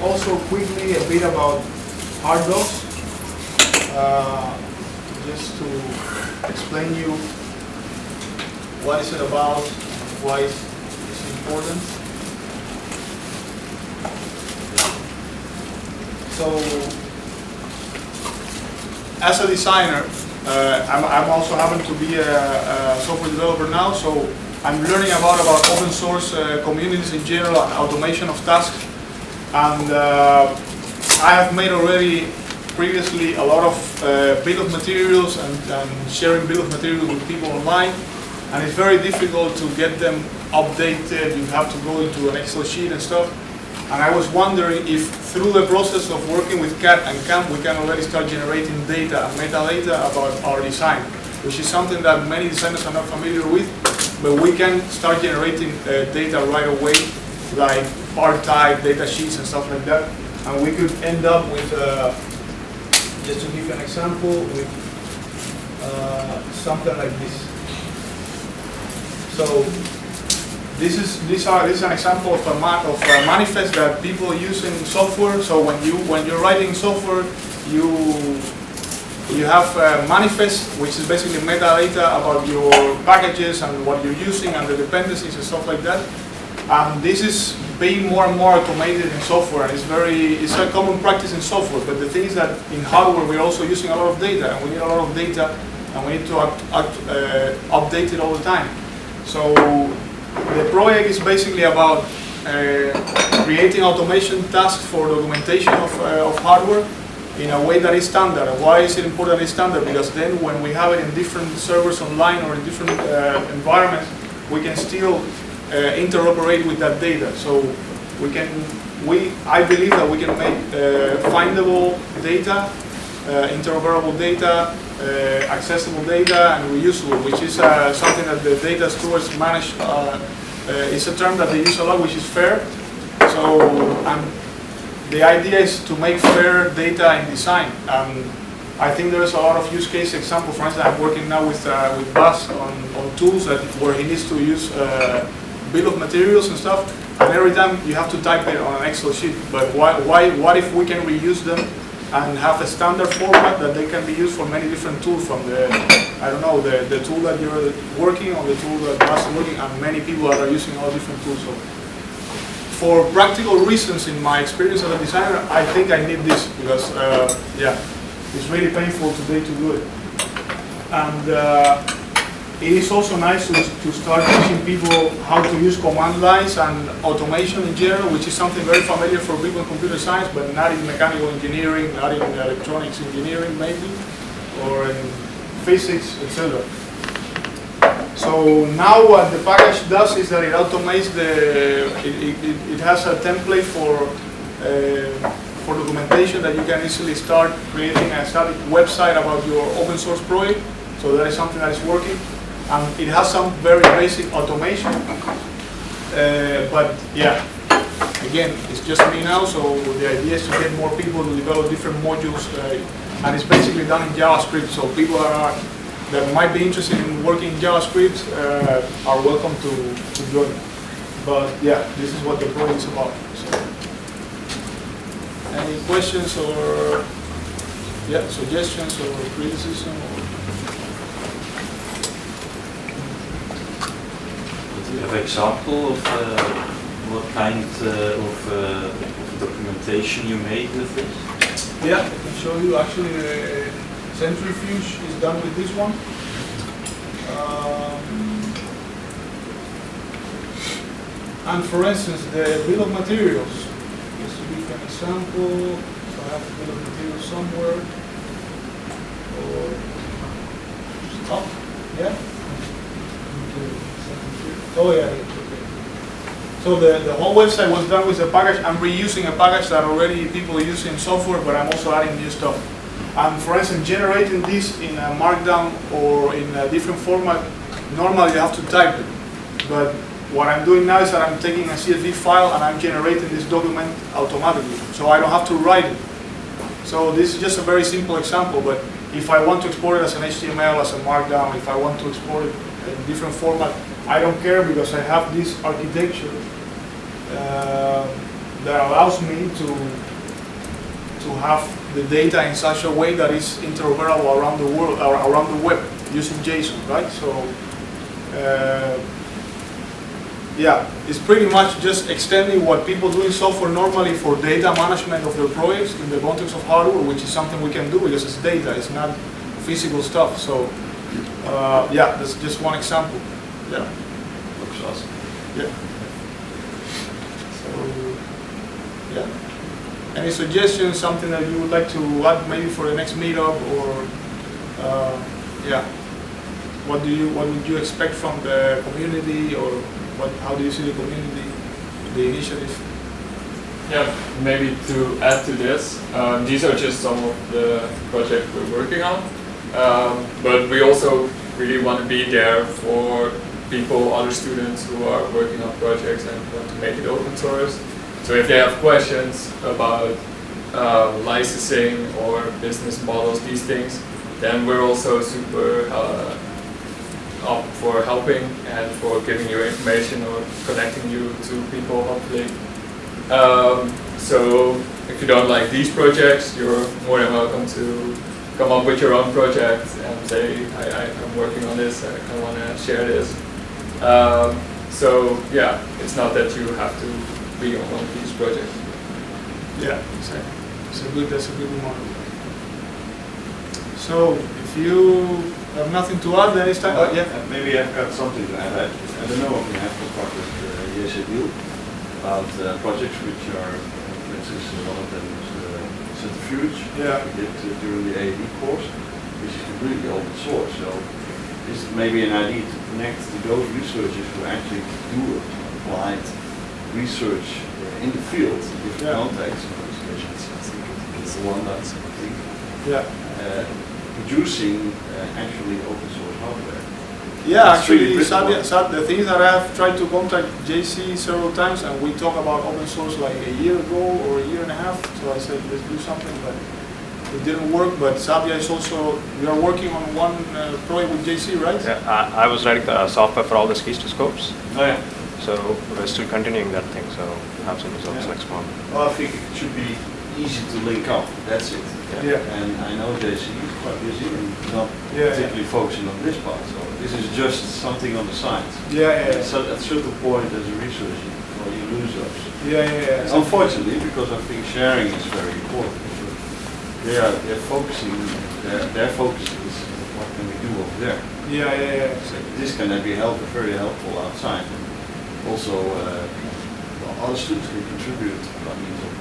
also quickly a bit about HardDocs, just to explain you what is it about, why it's important. So, as a designer, I'm also happen to be a software developer now, so I'm learning about open source communities in general and automation of tasks. And I have made already previously a lot of bill of materials and sharing bill of materials with people online. And it's very difficult to get them updated. You have to go into an Excel sheet and stuff. And I was wondering if through the process of working with CAD and CAM, we can already start generating data and metadata about our design, which is something that many designers are not familiar with, but we can start generating data right away, like part type, data sheets and stuff like that. And we could end up with, just to give you an example, with something like this. So this is an example of a manifest that people use in software. So when you're writing software, you have a manifest, which is basically metadata about your packages and what you're using and the dependencies and stuff like that. And this is being more and more automated in software. It's a common practice in software. But the thing is that in hardware we're also using a lot of data, and we need a lot of data, and we need to update it all the time. So the project is basically about creating automation tasks for documentation of hardware in a way that is standard. And why is it important that it's standard? Because then when we have it in different servers online or in different environments, we can still interoperate with that data. So I believe that we can make findable data, interoperable data, accessible data, and reusable, which is something that the data stewards manage. It's a term that they use a lot, which is fair. So the idea is to make fair data in design. I think there's a lot of use case example. For instance, I'm working now with Bas on tools where he needs to use bill of materials and stuff, and every time you have to type it on an Excel sheet. But what if we can reuse them and have a standard format that they can be used for many different tools, from the tool that you're working on, the tool that Bas is working, and many people that are using all different tools. So for practical reasons, in my experience as a designer, I think I need this because it's really painful today to do it. And it is also nice to start teaching people how to use command lines and automation in general, which is something very familiar for people in computer science, but not in mechanical engineering, not in electronics engineering maybe, or in physics, etc. So now what the package does is that it automates it has a template for documentation that you can easily start creating a static website about your open source project. So that is something that is working. And it has some very basic automation, but yeah, again, it's just me now, so the idea is to get more people to develop different modules, and it's basically done in JavaScript, so people that might be interested in working in JavaScript are welcome to join. But yeah, this is what the project is about. So, any questions or suggestions or criticism? Do you have an example of what kind of documentation you made with this? Yeah, I can show you. Actually, the centrifuge is done with this one. And for instance, the bill of materials. Just to give you an example, so I have the bill of materials somewhere. Or stop. Yeah. Oh yeah, okay. So the whole website was done with a package. I'm reusing a package that already people use in software, but I'm also adding new stuff. And for instance, generating this in a markdown or in a different format, normally you have to type it. But what I'm doing now is that I'm taking a CSV file and I'm generating this document automatically. So I don't have to write it. So this is just a very simple example, but if I want to export it as an HTML, as a markdown, if I want to export it in different format, I don't care because I have this architecture that allows me to have the data in such a way that is interoperable around the world or around the web using JSON, right? So yeah, it's pretty much just extending what people do in software normally for data management of their projects in the context of hardware, which is something we can do because it's data, it's not physical stuff. So yeah, that's just one example. Yeah. Looks awesome. Yeah. So yeah. Any suggestions, something that you would like to add maybe for the next meetup, or yeah, what would you expect from the community, or how do you see the community, the initiative? Yeah, maybe to add to this, these are just some of the projects we're working on, but we also really want to be there for people, other students who are working on projects and want to make it open source. So if they have questions about licensing or business models, these things, then we're also super up for helping and for giving you information or connecting you to people, hopefully. So if you don't like these projects, you're more than welcome to come up with your own project and say, I'm working on this, I want to share this. So yeah, it's not that you have to be on one of these projects. Yeah, exactly. That's a good model. So if you have nothing to add, then it's time. Yeah. Maybe I've got something to add. I don't know if we have to talk with JCDeal about projects which are, for instance, one of them is Centrifuge, Yeah. we did during the AED course, which is completely open source. So this is maybe an idea to connect to those researchers who actually do applied research in the field in different contexts. I think it's the one that's Yeah. producing actually open source hardware. Yeah, It's actually, really the thing is that I have tried to contact JC several times, and we talked about open source like a year ago or a year and a half. So I said, let's do something, but it didn't work. But Sabia is also, we are working on one project with JC, right? Yeah, I was writing the software for all the skistoscopes, Oh yeah. so we're still continuing that thing, so we'll have some results next month. Well, I think it should be easy to link up. That's it. Yeah. And I know JC is quite busy and not Yeah, particularly focusing on this part. So this is just something on the side. Yeah. So at a certain point as a researcher, well, you lose those. Yeah. Unfortunately, because I think sharing is very important. They're focusing. Their focus is what can we do over there. Yeah. This can then be very helpful outside. And also, other students can contribute by means of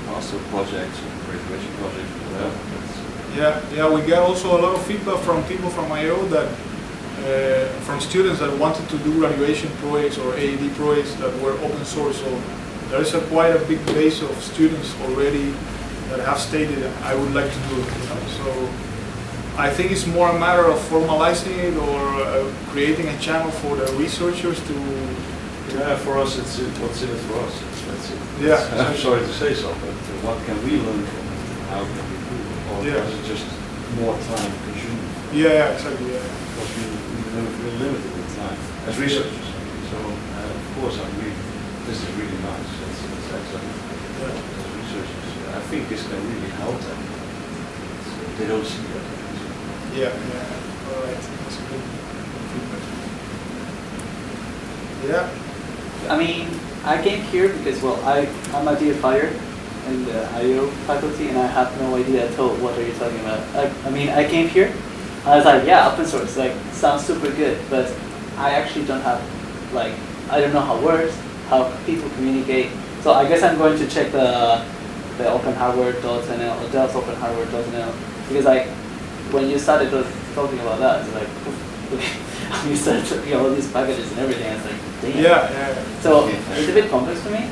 master projects or graduation projects or whatever. Yeah, we get also a lot of feedback from people from IO that, from students that wanted to do graduation projects or AED projects that were open source. So there is quite a big base of students already that have stated I would like to do it. So I think it's more a matter of formalizing it or creating a channel for the researchers to. Yeah, for us, it's what's in it for us. That's it. Yeah. I'm sorry to say so, but what can we learn from it? How can we do it? Or Yeah. is it just more time consuming? Yeah, exactly. Yeah. Because we're limited with time as researchers. So, of course, this is really nice. That's excellent. Yeah. As researchers, I think this can really help them. So they don't see that. Yeah. All right. That's a good feedback. Yeah. I mean, I came here because, well, I'm a DFIer in the IO faculty, and I have no idea at all what are you talking about. I mean, I came here, I was like, yeah, open source, like, sounds super good, but I actually don't have, like, I don't know how it works, how people communicate. So I guess I'm going to check the openhardware.nl, or Delft openhardware.nl, because like, when you started talking about that, it's like, you started talking all these packages and everything, it's like, damn. Yeah. So it's a bit complex for me,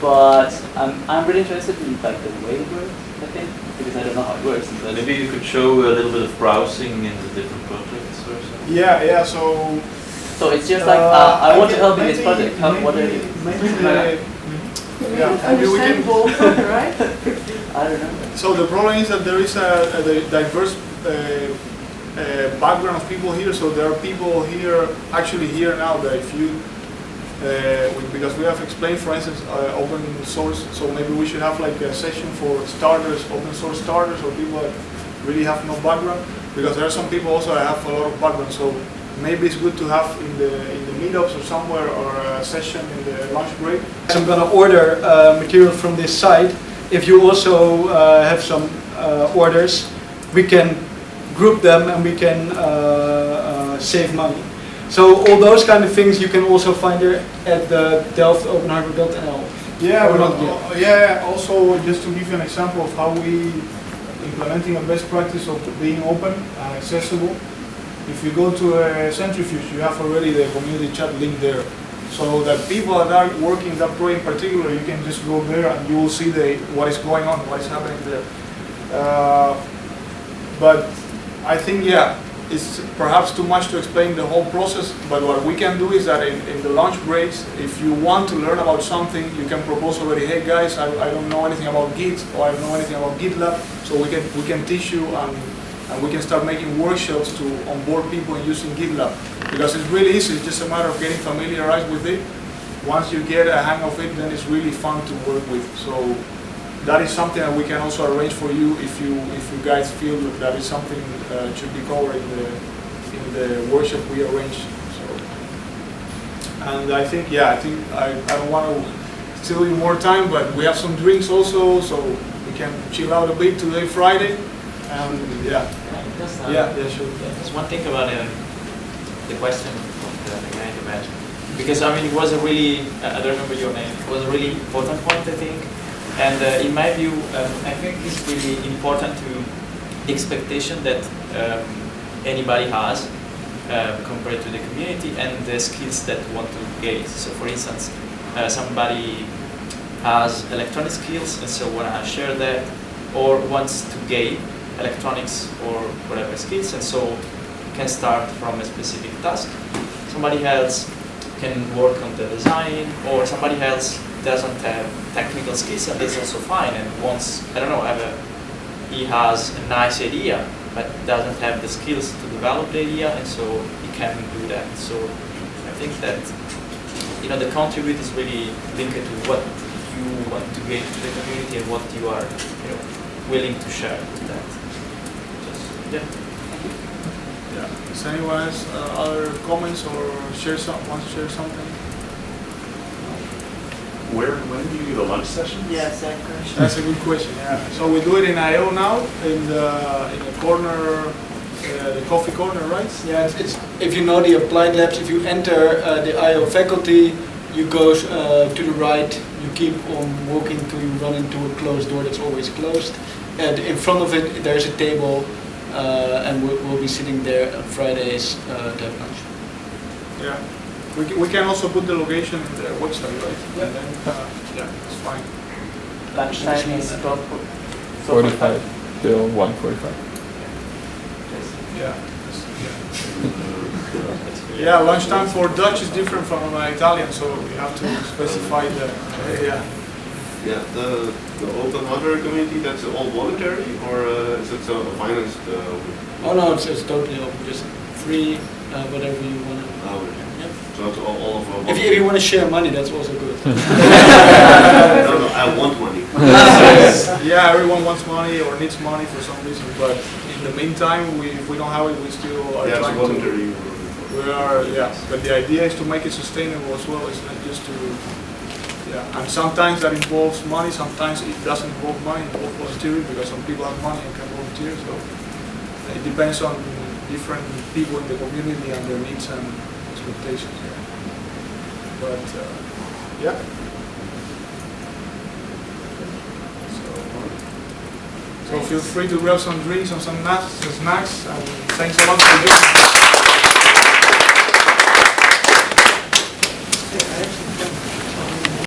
but I'm really interested in like the way it works, I think, because I don't know how it works. But Maybe you could show a little bit of browsing in the different projects or something. Yeah. so it's just like I want to help in this project. What are you? Maybe we can. Right? I don't know. So the problem is that there is a diverse background of people here. So there are people here, actually here now, that if you because we have explained, for instance, open source. So maybe we should have like a session for starters, open source starters, or people that really have no background. Because there are some people also that have a lot of background. So maybe it's good to have in the meetups or somewhere, or a session in the lunch break. I'm gonna order material from this site. If you also have some orders, we can group them and we can save money. So all those kind of things you can also find there at the delft-openhardware.nl. Yeah, Or but, not yet. yeah. Also, just to give you an example of how we implementing a best practice of being open and accessible. If you go to a Centrifuge, you have already the community chat link there. So that people that are working that project in particular, you can just go there and you will see what is going on, what is happening there. But I think, yeah, it's perhaps too much to explain the whole process, but what we can do is that in the lunch breaks, if you want to learn about something, you can propose already, hey guys, I don't know anything about Git, or I don't know anything about GitLab, so we can teach you, and we can start making workshops to onboard people in using GitLab. Because it's really easy, it's just a matter of getting familiarized with it. Once you get a hang of it, then it's really fun to work with. So that is something that we can also arrange for you if you guys feel that is something should be covered in the workshop we arranged. So, and I think, yeah, I don't want to steal you more time, but we have some drinks also, so we can chill out a bit today, Friday, and yeah. Yeah, sure. Just one thing about the question of the guy in the badge. Because I mean, it was a really, I don't remember your name, it was a really important point, I think. And in my view, I think it's really important to the expectation that anybody has compared to the community and the skills that want to gain. So for instance, somebody has electronic skills and so want to share that, or wants to gain electronics or whatever skills, and so can start from a specific task. Somebody else can work on the design, or somebody else doesn't have technical skills and that's also fine, and wants, I don't know, he has a nice idea but doesn't have the skills to develop the idea, and so he can do that. So I think that, you know, the contribute is really linked to what you want to give to the community and what you are, you know, willing to share with that. Yeah. Yeah. Does anyone has other comments or wants to share something? When do you do the lunch session? Yes, that question. That's a good question. Yeah. So we do it in I/O now, in the corner, the coffee corner, right? Yeah, it's if you know the applied labs, if you enter the I/O faculty, you go to the right, you keep on walking till you run into a closed door that's always closed. And in front of it, there's a table, and we'll be sitting there on Fridays to have lunch. Yeah. We can also put the location in the website, right? Yeah. And then, yeah, it's fine. Lunchtime is 45 till 1:45. Yeah. Yeah, lunchtime for Dutch is different from Italian, so we have to specify the, yeah. Yeah, the open hardware community, that's all voluntary, or is it financed? Oh no, it's totally open, just free, whatever you want to. Oh, okay. Yeah. So it's all of If you want to share money, that's also good. no, I want money. Yeah, everyone wants money or needs money for some reason, but in the meantime, if we don't have it, we still are Yeah, it's trying voluntary. to. We are, yeah, but the idea is to make it sustainable as well. It's not just to, yeah, and sometimes that involves money. Sometimes it doesn't involve money. It involves volunteering because some people have money and can volunteer. So it depends on different people in the community and their needs and expectations. Yeah. But yeah. So feel free to grab some drinks and some snacks, and thanks a lot for being.